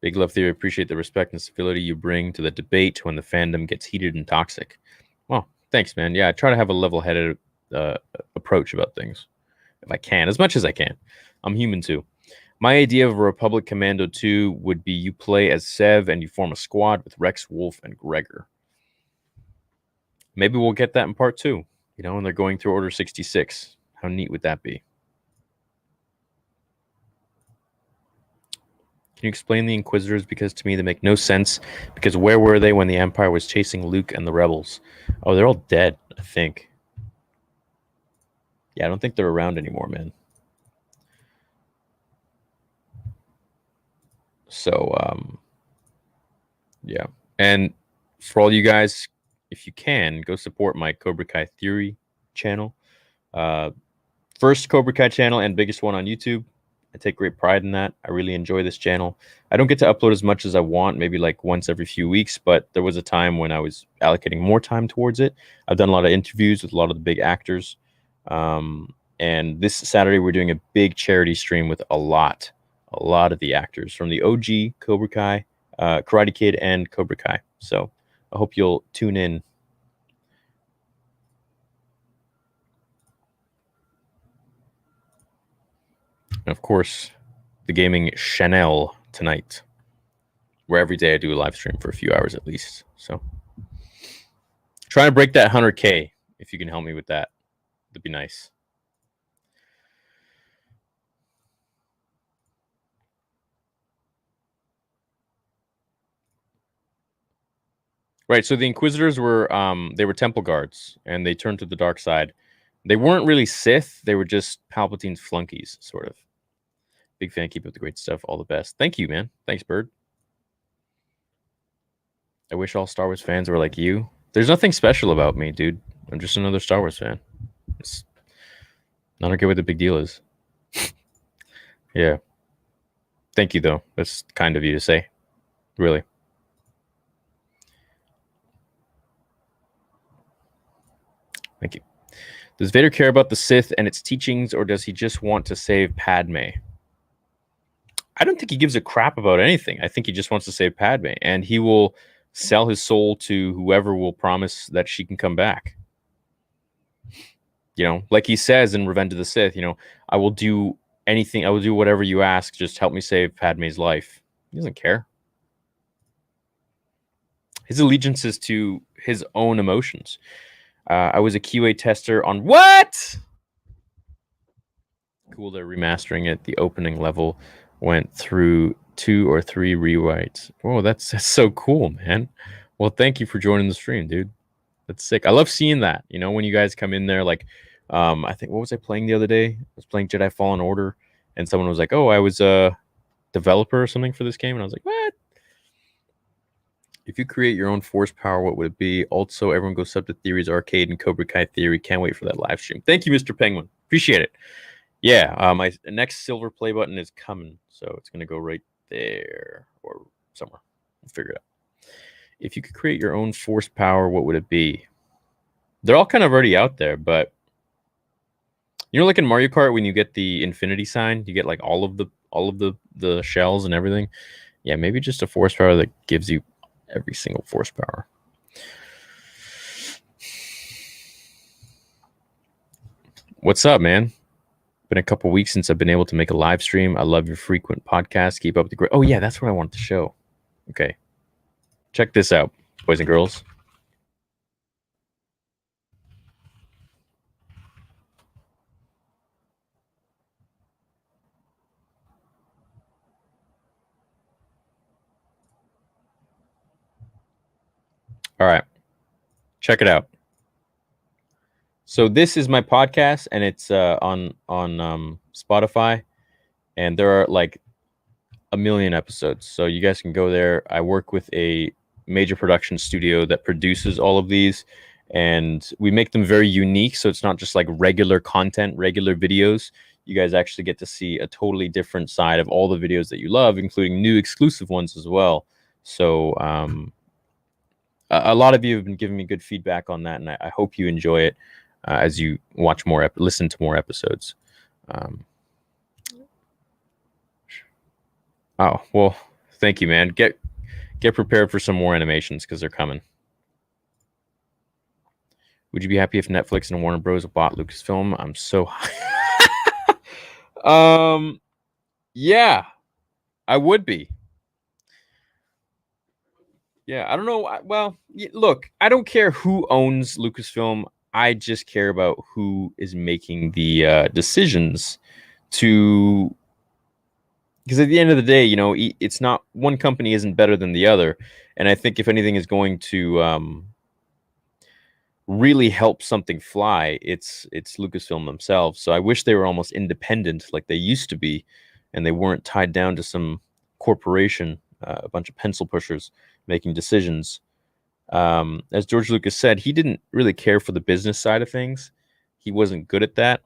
Big Love Theory, appreciate the respect and civility you bring to the debate when the fandom gets heated and toxic. Well, thanks, man. Yeah, I try to have a level-headed approach about things, if I can, as much as I can. I'm human too. My idea of a Republic Commando 2 would be you play as Sev and you form a squad with Rex, Wolf, and Gregor. Maybe we'll get that in part 2, you know, when they're going through Order 66. How neat would that be? Can you explain the Inquisitors? Because to me, they make no sense. Because where were they when the Empire was chasing Luke and the Rebels? Oh, they're all dead, I think. Yeah, I don't think they're around anymore, man. So, yeah. And for all you guys, if you can, go support my Cobra Kai Theory channel. First Cobra Kai channel and biggest one on YouTube. I take great pride in that. I really enjoy this channel. I don't get to upload as much as I want, maybe like once every few weeks, but there was a time when I was allocating more time towards it. I've done a lot of interviews with a lot of the big actors. And this Saturday, we're doing a big charity stream with a lot of the actors from the OG Cobra Kai, Karate Kid, and Cobra Kai. So I hope you'll tune in. And of course, the gaming Chanel tonight, where every day I do a live stream for a few hours at least. So trying to break that 100K. If you can help me with that, that'd be nice. Right. So the Inquisitors were they were temple guards, and they turned to the dark side. They weren't really Sith. They were just Palpatine's flunkies, sort of. Big fan. Keep up the great stuff. All the best. Thank you, man. Thanks, Bird. I wish all Star Wars fans were like you. There's nothing special about me, dude. I'm just another Star Wars fan. I don't get what the big deal is. Yeah. Thank you, though. That's kind of you to say. Really. Thank you. Does Vader care about the Sith and its teachings, or does he just want to save Padme? I don't think he gives a crap about anything. I think he just wants to save Padme, and he will sell his soul to whoever will promise that she can come back. You know, like he says in Revenge of the Sith, you know, I will do anything. I will do whatever you ask. Just help me save Padme's life. He doesn't care. His allegiance is to his own emotions. I was a QA tester on what? Cool, they're remastering it. The opening level went through 2 or 3 rewrites. Oh, that's so cool, man. Well, thank you for joining the stream, dude. That's sick. I love seeing that. You know, when you guys come in there, like, I think, what was I playing the other day? I was playing Jedi Fallen Order, and someone was like, oh, I was a developer or something for this game, and I was like, what? If you create your own force power, what would it be? Also, everyone goes sub to Theories Arcade and Cobra Kai Theory. Can't wait for that live stream. Thank you, Mr. Penguin. Appreciate it. Yeah, my next silver play button is coming, so it's going to go right there or somewhere. We'll figure it out. If you could create your own force power, what would it be? They're all kind of already out there, but you know, like in Mario Kart, when you get the infinity sign, you get like all of the shells and everything. Yeah, maybe just a force power that gives you every single force power. What's up, man? Been a couple weeks since I've been able to make a live stream. I love your frequent podcast. Keep up the great. Oh yeah, that's what I wanted to show. Okay, check this out, boys and girls. All right, check it out. So this is my podcast, and it's on Spotify, and there are like a million episodes. So you guys can go there. I work with a major production studio that produces all of these, and we make them very unique. So it's not just like regular content, regular videos. You guys actually get to see a totally different side of all the videos that you love, including new exclusive ones as well. So a lot of you have been giving me good feedback on that, and I hope you enjoy it as you watch more, listen to more episodes. Oh, well, thank you, man. Get prepared for some more animations because they're coming. Would you be happy if Netflix and Warner Bros. Bought Lucasfilm? I'm so yeah, I would be. Yeah, I don't know. Well, look, I don't care who owns Lucasfilm. I just care about who is making the decisions to. Because at the end of the day, you know, it's not one company isn't better than the other, and I think if anything is going to really help something fly, it's Lucasfilm themselves. So I wish they were almost independent, like they used to be, and they weren't tied down to some corporation, a bunch of pencil pushers making decisions. As George Lucas said, he didn't really care for the business side of things. He wasn't good at that.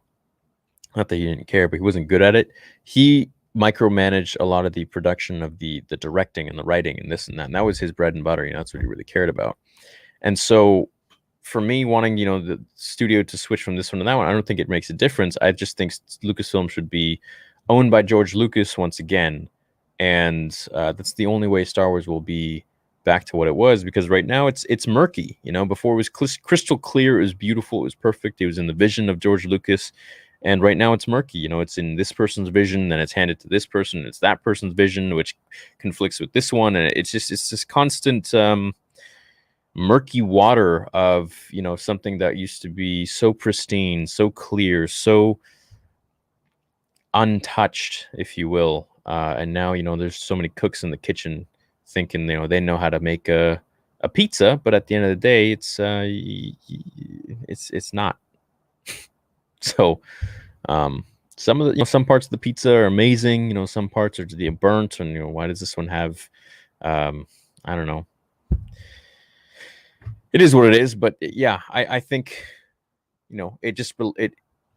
Not that he didn't care, but he wasn't good at it. He micromanaged a lot of the production of the directing and the writing and this and that. And that was his bread and butter. You know, that's what he really cared about. And so for me, wanting, you know, the studio to switch from this one to that one, I don't think it makes a difference. I just think Lucasfilm should be owned by George Lucas once again. And that's the only way Star Wars will be back to what it was, because right now it's murky. You know, before it was crystal clear, it was beautiful, it was perfect, it was in the vision of George Lucas. And right now it's murky. You know, it's in this person's vision, then it's handed to this person, and it's that person's vision, which conflicts with this one, and it's this constant murky water of, you know, something that used to be so pristine, so clear, so untouched, if you will. And now, you know, there's so many cooks in the kitchen thinking, you know, they know how to make a pizza, but at the end of the day, it's not. So some of the some parts of the pizza are amazing. Some parts are burnt, and why does this one have I don't know. It is what it is, but yeah, I think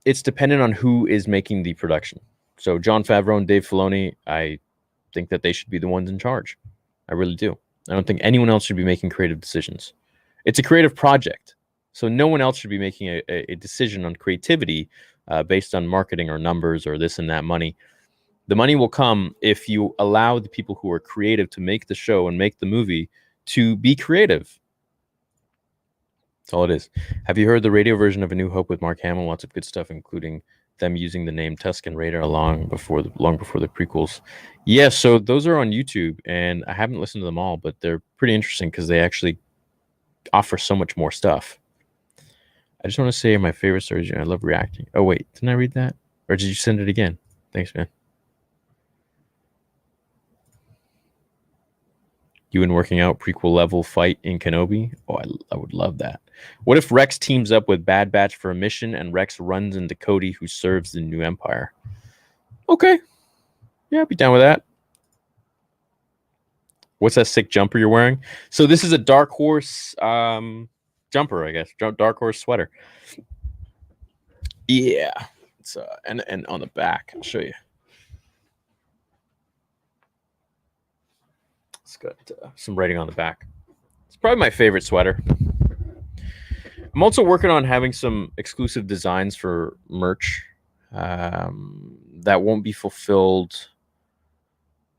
it's dependent on who is making the production. So Jon Favreau and Dave Filoni, I think that they should be the ones in charge. I really do. I don't think anyone else should be making creative decisions. It's a creative project, so no one else should be making a decision on creativity based on marketing or numbers or this and that money. The money will come if you allow the people who are creative to make the show and make the movie to be creative. That's all it is. Have you heard the radio version of A New Hope with Mark Hamill? Lots of good stuff, including them using the name Tusken Raider long before the prequels. Yeah, so those are on YouTube, and I haven't listened to them all, but they're pretty interesting because they actually offer so much more stuff. I just want to say my favorite stories. I love reacting. Oh wait, didn't I read that, or did you send it again? Thanks, man. You and working out prequel level fight in Kenobi. Oh, I would love that. What if Rex teams up with Bad Batch for a mission and Rex runs into Cody, who serves the New Empire? Okay. Yeah, I'd be down with that. What's that sick jumper you're wearing? So this is a Dark Horse jumper, I guess. Dark Horse sweater. Yeah. It's and on the back, I'll show you. It's got some writing on the back. It's probably my favorite sweater. I'm also working on having some exclusive designs for merch that won't be fulfilled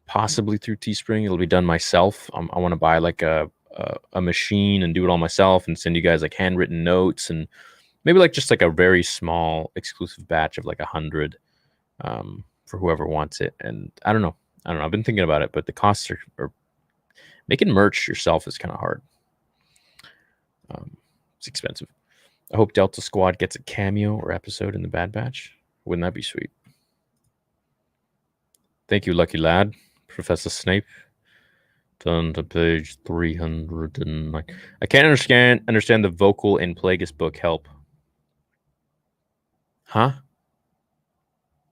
possibly through Teespring. It'll be done myself. I want to buy like a machine and do it all myself and send you guys like handwritten notes and maybe like just like a very small exclusive batch of like 100 for whoever wants it. And I don't know. I've been thinking about it, but the costs are making merch yourself is kind of hard. It's expensive. I hope Delta Squad gets a cameo or episode in the Bad Batch. Wouldn't that be sweet? Thank you, lucky lad. Professor Snape. Turn to page 309. I can't understand the vocal in Plagueis book. Help. Huh?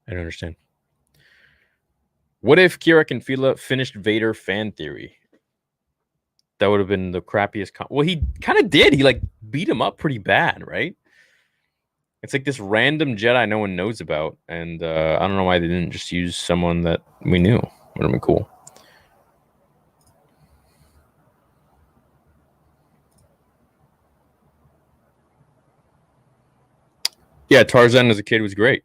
I don't understand. What if Kira and Fila finished Vader fan theory? That would have been the crappiest. Well, he kind of did. He like beat him up pretty bad, right? It's like this random Jedi no one knows about, and I don't know why they didn't just use someone that we knew. Would have been cool. Yeah, Tarzan as a kid was great.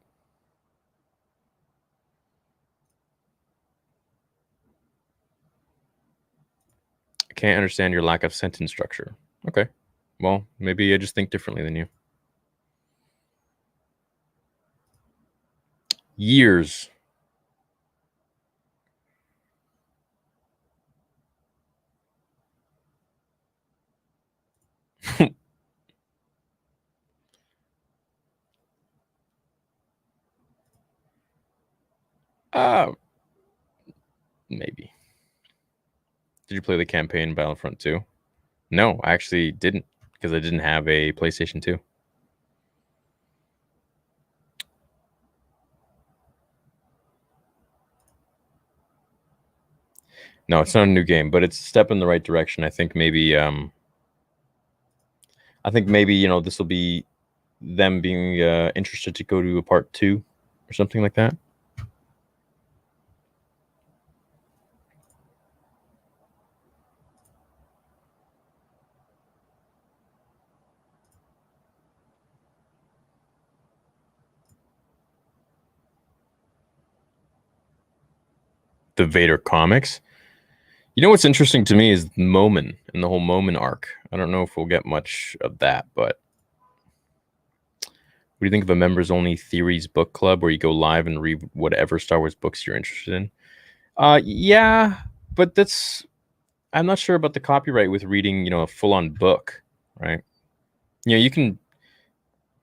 I can't understand your lack of sentence structure. Okay. Well, maybe I just think differently than you. Years. Maybe. Did you play the campaign Battlefront 2? No, I actually didn't because I didn't have a PlayStation 2. No, it's not a new game, but it's a step in the right direction. I think maybe this will be them being interested to go to a part 2 or something like that. The Vader comics. You know what's interesting to me is Momin and the whole Momin arc. I don't know if we'll get much of that, but what do you think of a members only theories book club where you go live and read whatever Star Wars books you're interested in? Yeah, but I'm not sure about the copyright with reading, a full-on book, right? You can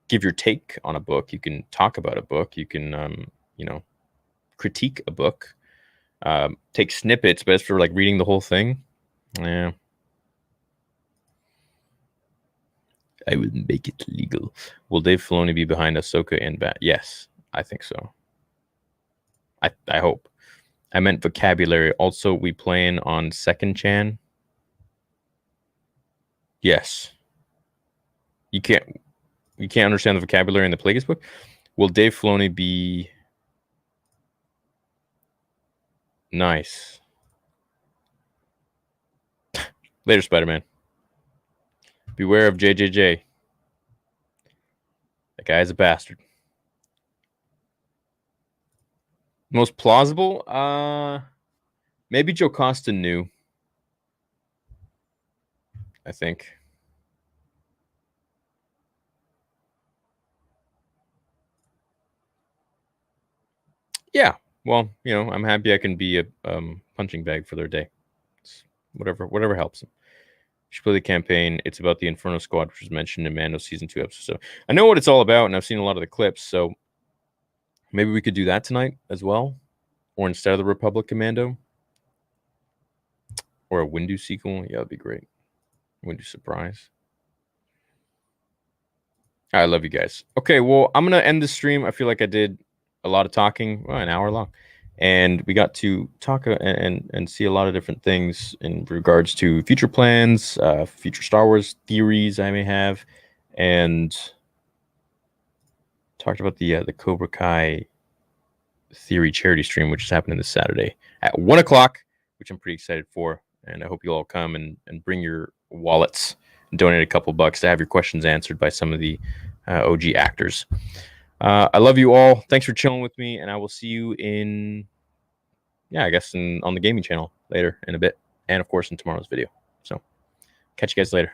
give your take on a book. You can talk about a book. You can, critique a book. Take snippets, but as for like reading the whole thing, yeah. I will make it legal. Will Dave Filoni be behind Ahsoka and Bat? Yes, I think so. I hope. I meant vocabulary. Also, we playing on second chan. Yes. You can't understand the vocabulary in the Plagueis book. Will Dave Filoni be nice? Later, Spider-Man. Beware of JJJ. That guy is a bastard. Most plausible? Maybe Jocasta knew. I think. Yeah. Well, I'm happy I can be a punching bag for their day. It's whatever helps them. You should play the campaign. It's about the Inferno Squad, which was mentioned in Mando Season 2 episode. So I know what it's all about, and I've seen a lot of the clips, so maybe we could do that tonight as well. Or instead of the Republic Commando. Or a Windu sequel. Yeah, that'd be great. Windu Surprise. I love you guys. Okay, well, I'm going to end the stream. I feel like I did a lot of talking, an hour long. And we got to talk and see a lot of different things in regards to future plans, future Star Wars theories I may have, and talked about the Cobra Kai theory charity stream, which is happening this Saturday at 1 o'clock, which I'm pretty excited for. And I hope you all come and bring your wallets and donate a couple bucks to have your questions answered by some of the OG actors. I love you all. Thanks for chilling with me, and I will see you on the gaming channel later in a bit, and of course in tomorrow's video. So catch you guys later.